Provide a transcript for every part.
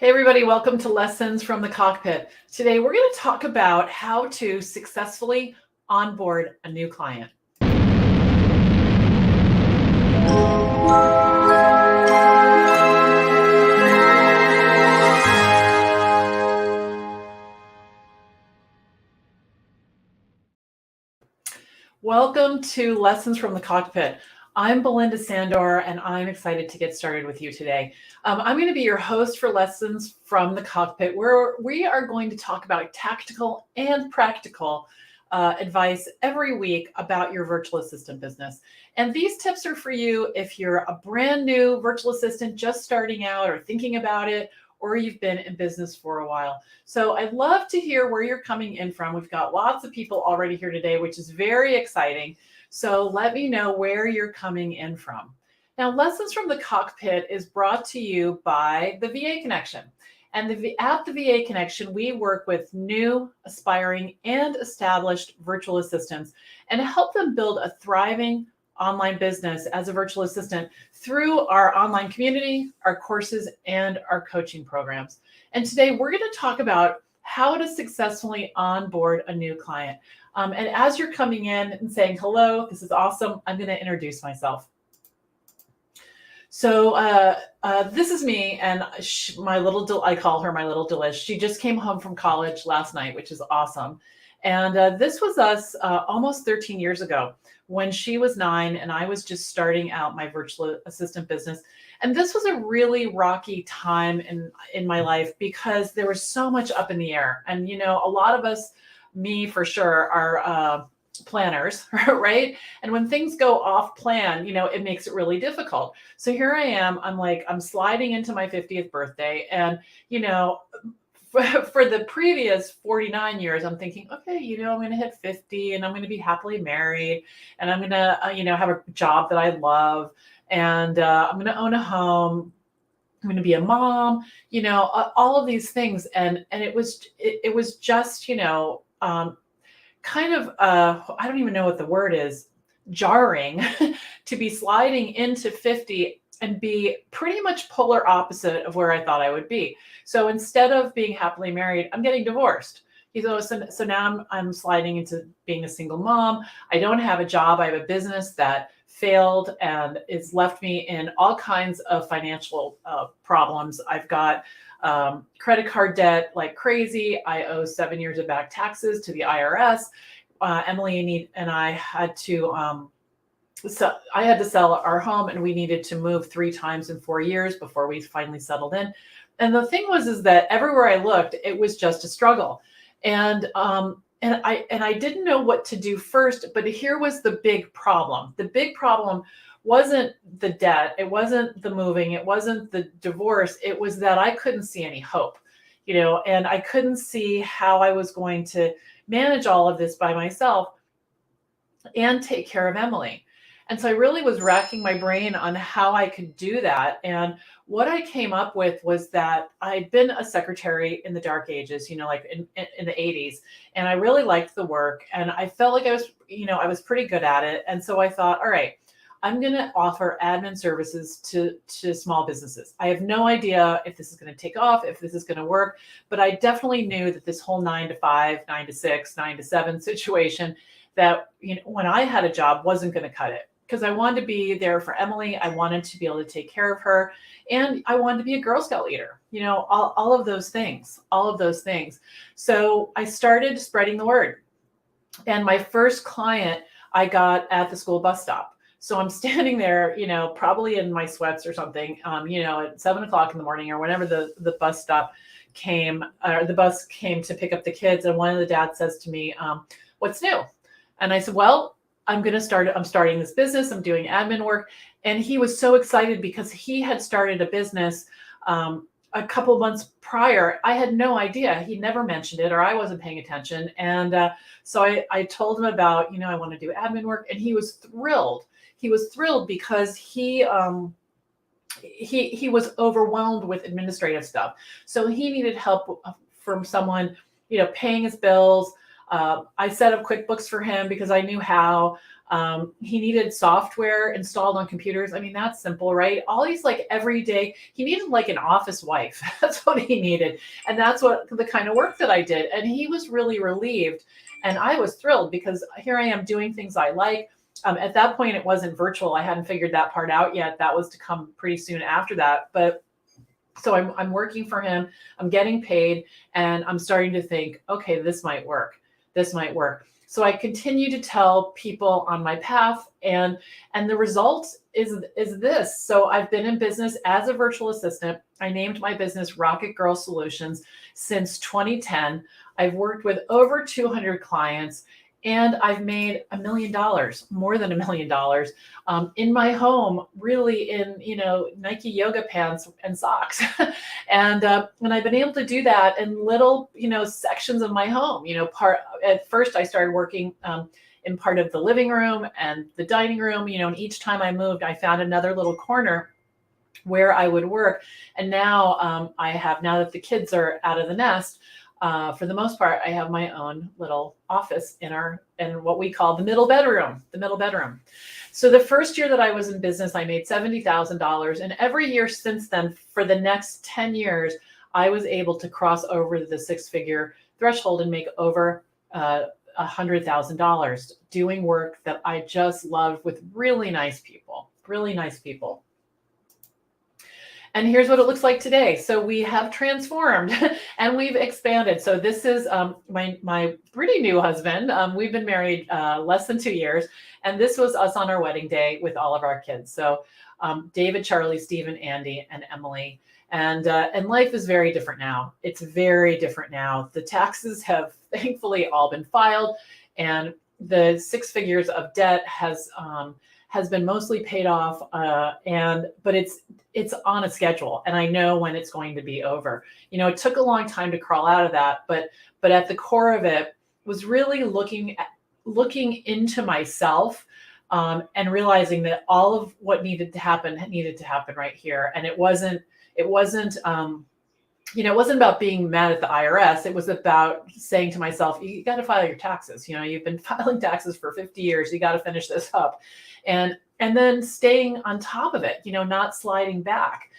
Hey everybody, welcome to Lessons from the Cockpit. Today we're going to talk about how to successfully onboard a new client. Welcome to Lessons from the Cockpit. I'm Belinda Sandor, and I'm excited to get started with you today. I'm going to be your host for Lessons from the Cockpit, where we are going to talk about tactical and practical advice every week about your virtual assistant business. And these tips are for you if you're a brand new virtual assistant just starting out or thinking about it, or you've been in business for a while. So I'd love to hear where you're coming in from. We've got lots of people already here today, which is very exciting. So let me know where you're coming in from. Now, Lessons from the Cockpit is brought to you by the VA Connection. And at the VA Connection, we work with new, aspiring, and established virtual assistants and help them build a thriving online business as a virtual assistant through our online community, our courses, and our coaching programs. And today we're going to talk about how to successfully onboard a new client. And as you're coming in and saying, hello, this is awesome, I'm going to introduce myself. So this is me, and I call her my little delish. She just came home from college last night, which is awesome. And this was us almost 13 years ago when she was 9 and I was just starting out my virtual assistant business. And this was a really rocky time in my life because there was so much up in the air. And, you know, a lot of us, me for sure, are planners, right? And when things go off plan, you know, it makes it really difficult. So here I am, I'm sliding into my 50th birthday. And, you know, for the previous 49 years, I'm thinking, okay, you know, I'm going to hit 50 and I'm going to be happily married and I'm going to, have a job that I love and I'm going to own a home. I'm going to be a mom, all of these things. And it was just, kind of, I don't even know what the word is, jarring to be sliding into 50 and be pretty much polar opposite of where I thought I would be. So instead of being happily married, I'm getting divorced. So now I'm sliding into being a single mom. I don't have a job. I have a business that failed and it's left me in all kinds of financial problems. I've got credit card debt like crazy. I owe 7 years of back taxes to the IRS. Emily and I had to so I had to sell our home and we needed to move 3 times in 4 years before we finally settled in. And the thing is that everywhere I looked, it was just a struggle. And I didn't know what to do first, but here was the big problem. The big problem wasn't the debt. It wasn't the moving. It wasn't the divorce. It was that I couldn't see any hope, and I couldn't see how I was going to manage all of this by myself and take care of Emily. And so I really was racking my brain on how I could do that. And what I came up with was that I'd been a secretary in the dark ages, like in the 80s. And I really liked the work. And I felt like I was pretty good at it. And so I thought, all right, I'm going to offer admin services to small businesses. I have no idea if this is going to take off, if this is going to work, but I definitely knew that this whole 9 to 5, 9 to 6, 9 to 7 situation that, when I had a job wasn't going to cut it. Because I wanted to be there for Emily. I wanted to be able to take care of her. And I wanted to be a Girl Scout leader, all of those things. So I started spreading the word. And my first client I got at the school bus stop. So I'm standing there, probably in my sweats or something, at 7 o'clock in the morning or whenever the bus stop came, or the bus came to pick up the kids. And one of the dads says to me, what's new? And I said, well, I'm starting this business. I'm doing admin work. And he was so excited because he had started a business a couple months prior. I had no idea. He never mentioned it or I wasn't paying attention. And so I told him about, I want to do admin work. And he was thrilled. He was thrilled because he was overwhelmed with administrative stuff. So he needed help from someone, paying his bills, I set up QuickBooks for him because I knew how. He needed software installed on computers. I mean, that's simple, right? All these like everyday, he needed like an office wife. That's what he needed. And that's what the kind of work that I did. And he was really relieved. And I was thrilled because here I am doing things I like. At that point, it wasn't virtual. I hadn't figured that part out yet. That was to come pretty soon after that. But so I'm working for him, I'm getting paid, and I'm starting to think, okay, this might work. This might work. So I continue to tell people on my path, and the result is this. So I've been in business as a virtual assistant. I named my business Rocket Girl Solutions since 2010. I've worked with over 200 clients, and I've made $1 million, more than $1 million, in my home, really in, Nike yoga pants and socks. And I've been able to do that in little, sections of my home. At first I started working in part of the living room and the dining room, and each time I moved, I found another little corner where I would work. And now now that the kids are out of the nest, for the most part, I have my own little office in what we call the middle bedroom. So the first year that I was in business, I made $70,000. And every year since then, for the next 10 years, I was able to cross over the six-figure threshold and make over $100,000 doing work that I just love with really nice people. And here's what it looks like today. So we have transformed and we've expanded. So this is my pretty new husband. We've been married less than 2 years. And this was us on our wedding day with all of our kids. So David, Charlie, Stephen, Andy, and Emily. And life is very different now. It's very different now. The taxes have thankfully all been filed, and the 6 figures of debt has been mostly paid off, but it's on a schedule, and I know when it's going to be over. It took a long time to crawl out of that, but at the core of it was really looking into myself, and realizing that all of what needed to happen right here. And it wasn't about being mad at the IRS. It was about saying to myself, you got to file your taxes. You've been filing taxes for 50 years. You got to finish this up. And then staying on top of it, not sliding back.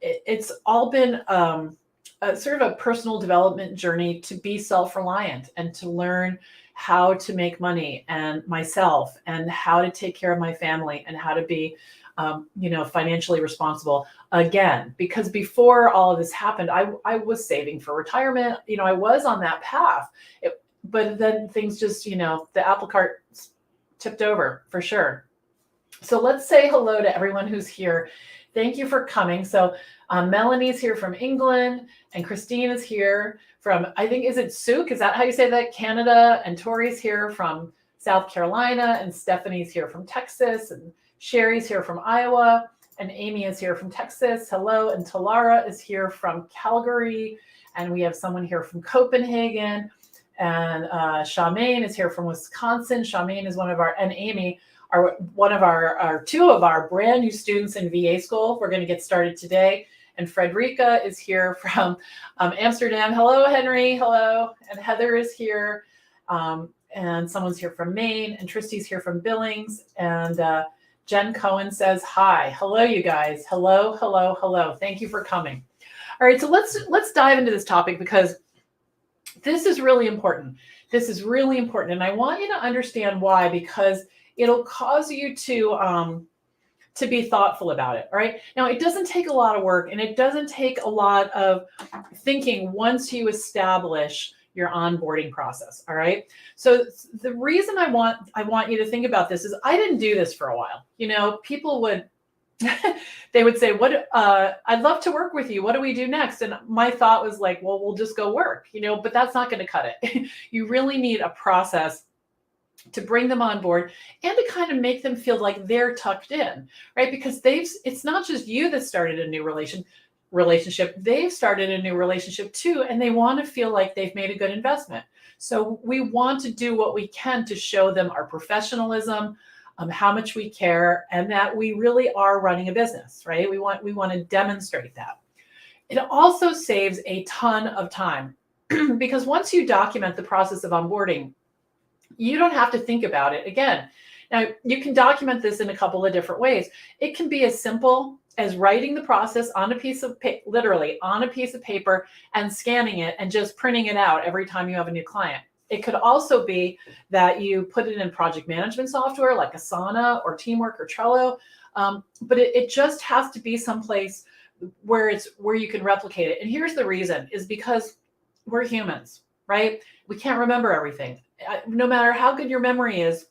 It's all been a sort of a personal development journey to be self-reliant and to learn how to make money and myself, and how to take care of my family, and how to be financially responsible again. Because before all of this happened, I was saving for retirement. I was on that path, but then things just, the apple cart tipped over for sure. So let's say hello to everyone who's here. Thank you for coming. So Melanie's here from England, and Christine is here from, I think, is it Souk? Is that how you say that? Canada. And Tori's here from South Carolina, and Stephanie's here from Texas, and Sherry's here from Iowa, and Amy is here from Texas. Hello. And Talara is here from Calgary, and we have someone here from Copenhagen, and Charmaine is here from Wisconsin. Charmaine is and Amy are one of two of our brand new students in VA school. We're going to get started today. And Frederica is here from Amsterdam. Hello, Henry. Hello. And Heather is here. And someone's here from Maine. And Tristy's here from Billings. And Jen Cohen says, hi. Hello, you guys. Hello, hello, hello. Thank you for coming. All right, so let's dive into this topic, because this is really important. This is really important. And I want you to understand why, because it'll cause you to be thoughtful about it. All right. Now, it doesn't take a lot of work, and it doesn't take a lot of thinking once you establish your onboarding process. All right. So the reason I want you to think about this is I didn't do this for a while. People would, they would say, I'd love to work with you. What do we do next? And my thought was like, well, we'll just go work, but that's not going to cut it. You really need a process to bring them on board and to kind of make them feel like they're tucked in, right? Because it's not just you that started a new relationship. They've started a new relationship too, and they want to feel like they've made a good investment. So we want to do what we can to show them our professionalism, how much we care, and that we really are running a business, right? We want to demonstrate that. It also saves a ton of time. because once you document the process of onboarding, you don't have to think about it again. Now, you can document this in a couple of different ways. It can be as simple as writing the process on a piece of literally on a piece of paper and scanning it and just printing it out every time you have a new client. It could also be that you put it in project management software like Asana or Teamwork or Trello, but it just has to be someplace where you can replicate it. And here's the reason, is because we're humans, right? We can't remember everything. No matter how good your memory is,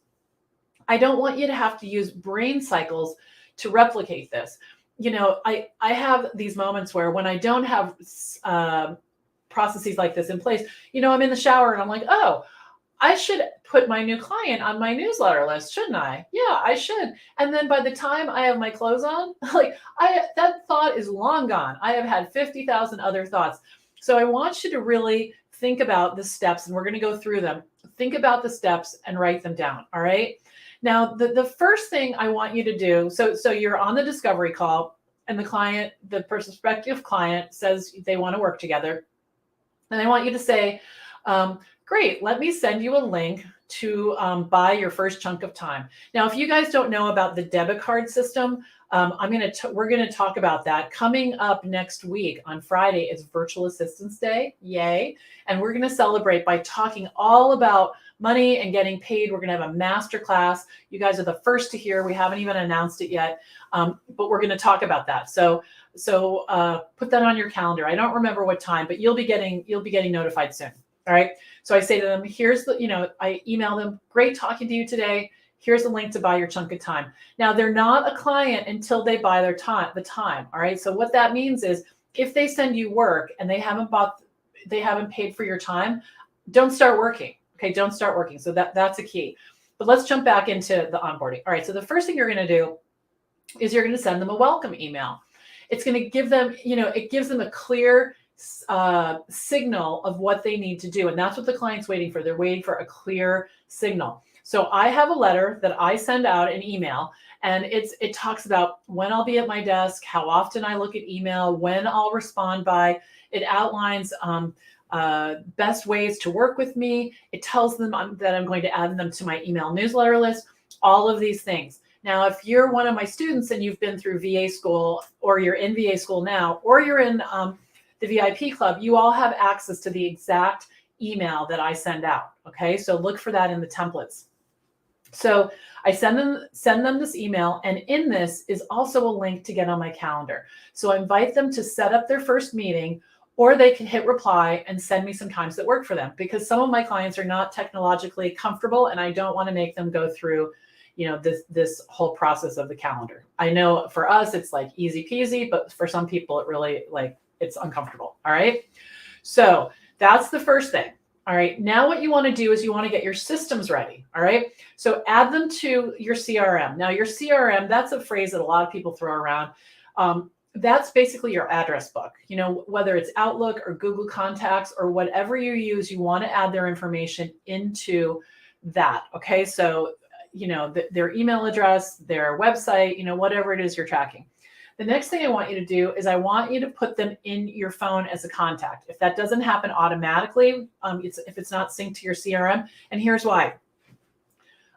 I don't want you to have to use brain cycles to replicate this. I have these moments where when I don't have processes like this in place, I'm in the shower and I'm like, oh, I should put my new client on my newsletter list, shouldn't I? Yeah, I should. And then by the time I have my clothes on, that thought is long gone. I have had 50,000 other thoughts. So I want you to really think about the steps, and we're going to go through them. Think about the steps and write them down. All right. Now, the first thing I want you to do, so you're on the discovery call and the prospective client says they want to work together. And I want you to say, great, let me send you a link to buy your first chunk of time. Now, if you guys don't know about the debit card system, we're going to talk about that coming up next week. On Friday is Virtual Assistance Day. Yay. And we're going to celebrate by talking all about money and getting paid. We're going to have a master class. You guys are the first to hear. We haven't even announced it yet, but we're going to talk about that. So put that on your calendar. I don't remember what time, but you'll be getting notified soon. All right. So I say to them, I email them, great talking to you today. Here's a link to buy your chunk of time. Now, they're not a client until they buy the time. All right. So what that means is if they send you work and they haven't paid for your time, don't start working. Okay. Don't start working. So that's a key. But let's jump back into the onboarding. All right. So the first thing you're going to do is you're going to send them a welcome email. It's going to give them, it gives them a clear signal of what they need to do. And that's what the client's waiting for. They're waiting for a clear signal. So I have a letter that I send out, an email, and it talks about when I'll be at my desk, how often I look at email, when I'll respond by. It outlines best ways to work with me. It tells them that I'm going to add them to my email newsletter list, all of these things. Now, if you're one of my students and you've been through VA school, or you're in VA school now, or you're in the VIP club, you all have access to the exact email that I send out. Okay, so look for that in the templates. So I send them this email, and in this is also a link to get on my calendar. So I invite them to set up their first meeting, or they can hit reply and send me some times that work for them, because some of my clients are not technologically comfortable and I don't want to make them go through this whole process of the calendar. I know for us it's like easy peasy, but for some people it really it's uncomfortable. All right. So that's the first thing. All right. Now what you want to do is you want to get your systems ready. All right. So add them to your CRM. Now your CRM, that's a phrase that a lot of people throw around. That's basically your address book. Whether it's Outlook or Google Contacts or whatever you use, you want to add their information into that. Okay. So, their email address, their website, whatever it is you're tracking. The next thing I want you to do is I want you to put them in your phone as a contact. If that doesn't happen automatically, if it's not synced to your CRM, and here's why.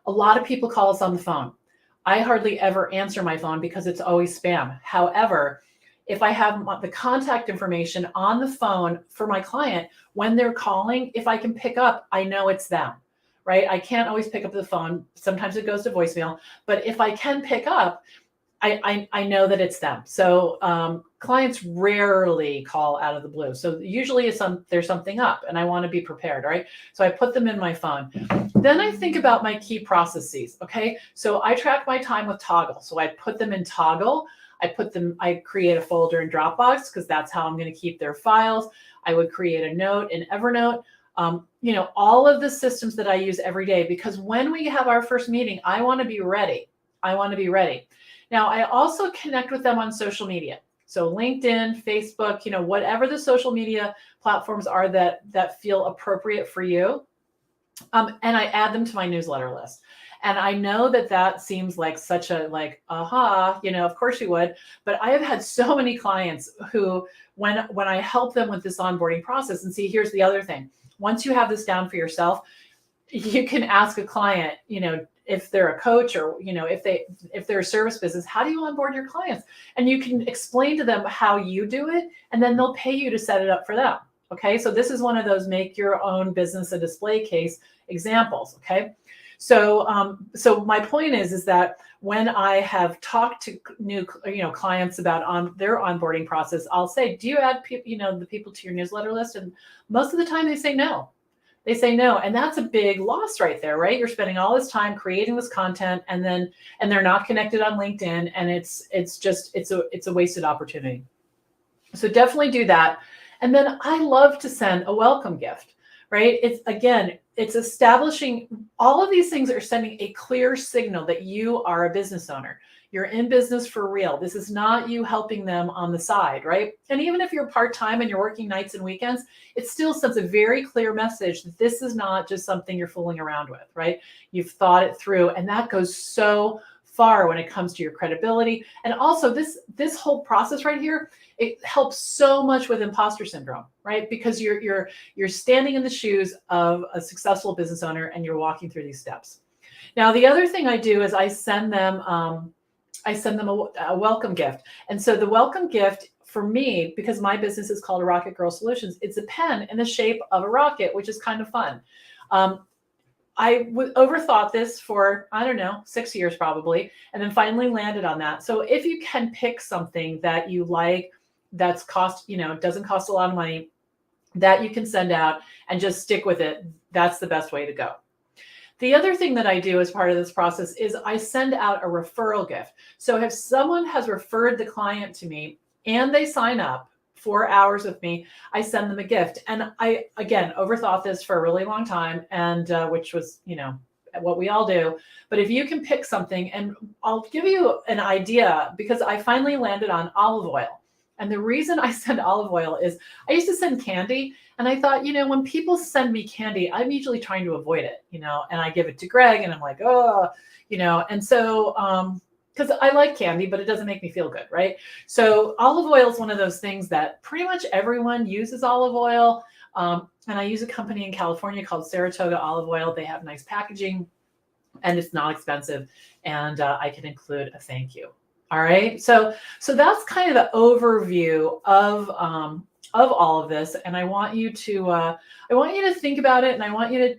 A lot of people call us on the phone. I hardly ever answer my phone because it's always spam. However, if I have the contact information on the phone for my client, when they're calling, if I can pick up, I know it's them, right? I can't always pick up the phone. Sometimes it goes to voicemail, but if I can pick up, I know that it's them. So clients rarely call out of the blue. So usually there's something up and I want to be prepared, right? So I put them in my phone. Then I think about my key processes, okay? So I track my time with Toggle. So I put them in Toggle. I create a folder in Dropbox because that's how I'm going to keep their files. I would create a note in Evernote. All of the systems that I use every day, because when we have our first meeting, I want to be ready. Now, I also connect with them on social media. So LinkedIn, Facebook, whatever the social media platforms are that feel appropriate for you. And I add them to my newsletter list. And I know that that seems like such a like, aha, of course you would. But I have had so many clients who, when I help them with this onboarding process, and see, here's the other thing. Once you have this down for yourself, you can ask a client, if they're a coach or, if they're a service business, how do you onboard your clients? And you can explain to them how you do it, and then they'll pay you to set it up for them. Okay. So this is one of those make your own business a display case examples. Okay. So, so my point is that when I have talked to new, clients about their onboarding process, I'll say, do you add people, the people to your newsletter list? And most of the time they say no. They say no. And that's a big loss right there, right? You're spending all this time creating this content, and they're not connected on LinkedIn, and it's a wasted opportunity. So definitely do that. And then I love to send a welcome gift, right? It's establishing, all of these things are sending a clear signal that you are a business owner. You're in business for real. This is not you helping them on the side, right? And even if you're part-time and you're working nights and weekends, it still sends a very clear message that this is not just something you're fooling around with, right? You've thought it through, and that goes so far when it comes to your credibility. And also this whole process right here, it helps so much with imposter syndrome, right? Because you're standing in the shoes of a successful business owner, and you're walking through these steps. Now, the other thing I do is I send them a welcome gift. And so the welcome gift for me, because my business is called Rocket Girl Solutions, it's a pen in the shape of a rocket, which is kind of fun. I overthought this for, 6 years probably, and then finally landed on that. So if you can pick something that you like, that's doesn't cost a lot of money, that you can send out and just stick with it, that's the best way to go. The other thing that I do as part of this process is I send out a referral gift. So if someone has referred the client to me and they sign up 4 hours with me, I send them a gift. And I, again, overthought this for a really long time, and which was, what we all do. But if you can pick something, and I'll give you an idea, because I finally landed on olive oil. And the reason I send olive oil is I used to send candy, and I thought, when people send me candy, I'm usually trying to avoid it, and I give it to Greg, and I'm like, oh, and so, because I like candy, but it doesn't make me feel good, right? So olive oil is one of those things that pretty much everyone uses olive oil. And I use a company in California called Saratoga Olive Oil. They have nice packaging, and it's not expensive, and I can include a thank you. All right. So that's kind of the overview of all of this. And I want you to think about it, and I want you to,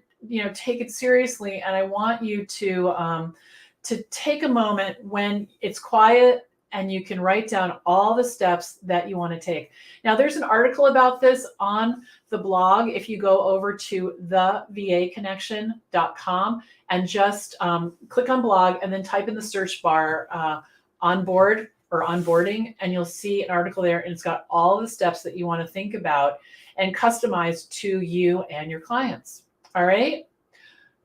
take it seriously. And I want you to take a moment when it's quiet, and you can write down all the steps that you want to take. Now, there's an article about this on the blog. If you go over to thevaconnection.com and just click on blog, and then type in the search bar, onboard or onboarding, and you'll see an article there, and it's got all the steps that you want to think about and customize to you and your clients. All right,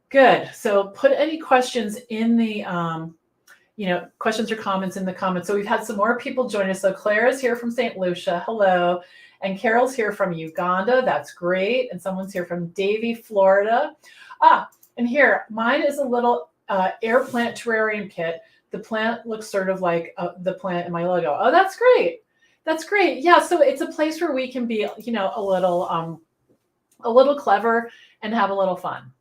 good. So put any questions in the questions or comments in the comments. So we've had some more people join us. So Clara's here from St. Lucia, hello, and Carol's here from Uganda, that's great, and someone's here from Davie, Florida. And here, mine is a little air plant terrarium kit. The plant looks sort of like the plant in my logo. Oh, that's great. That's great. Yeah. So it's a place where we can be, a little clever and have a little fun.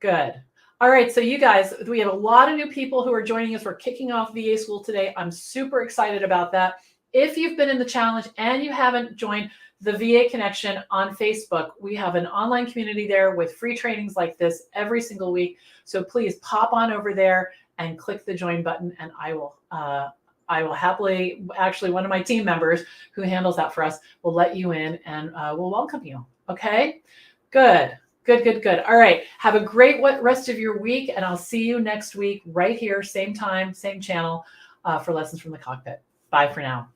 Good. All right. So you guys, we have a lot of new people who are joining us. We're kicking off VA School today. I'm super excited about that. If you've been in the challenge and you haven't joined the VA Connection on Facebook, we have an online community there with free trainings like this every single week. So please pop on over there and click the join button, and I will happily, actually one of my team members who handles that for us will let you in, and we'll welcome you. Okay, good. All right, have a great rest of your week, and I'll see you next week right here, same time, same channel, for Lessons from the Cockpit. Bye for now.